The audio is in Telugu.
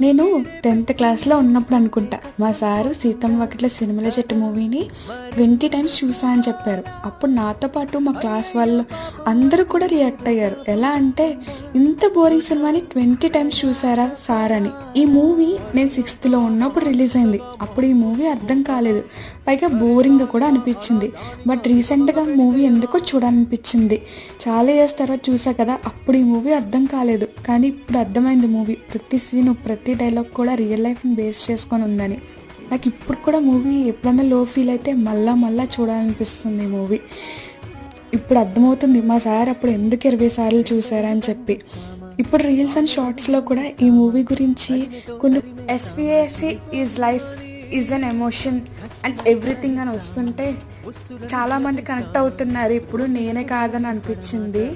నేను 10th క్లాస్లో ఉన్నప్పుడు అనుకుంటా మా సారు సీతమ్మ వాకిట్లో సినిమాల చెట్టు మూవీని 20 టైమ్స్ చూసా అని చెప్పారు. అప్పుడు నాతో పాటు మా క్లాస్ వాళ్ళు అందరూ కూడా రియాక్ట్ అయ్యారు. ఎలా అంటే, ఇంత బోరింగ్ సినిమాని 20 టైమ్స్ చూసారా సార్ అని. ఈ మూవీ నేను 6th ఉన్నప్పుడు రిలీజ్ అయింది. అప్పుడు ఈ మూవీ అర్థం కాలేదు, పైగా బోరింగ్గా కూడా అనిపించింది. బట్ రీసెంట్గా మూవీ ఎందుకో చూడాలనిపించింది. చాలా ఇయర్స్ తర్వాత చూసా కదా, అప్పుడు ఈ మూవీ అర్థం కాలేదు, కానీ ఇప్పుడు అర్థమైంది. మూవీ ప్రతి సీను ప్రతి డైలాగ్ కూడా రియల్ లైఫ్ని బేస్ చేసుకొని ఉందని. నాకు ఇప్పుడు కూడా మూవీ ఎప్పుడన్నా లో ఫీల్ అయితే మళ్ళా చూడాలనిపిస్తుంది. మూవీ ఇప్పుడు అర్థమవుతుంది మా సార్ అప్పుడు ఎందుకు 20 సార్లు చూసారా అని చెప్పి. ఇప్పుడు రీల్స్ అండ్ షార్ట్స్లో కూడా ఈ మూవీ గురించి కొన్ని SVAC is life is an emotion and everything అని వస్తుంటే చాలామంది కనెక్ట్ అవుతున్నారు. ఇప్పుడు నేనే కాదని అనిపించింది.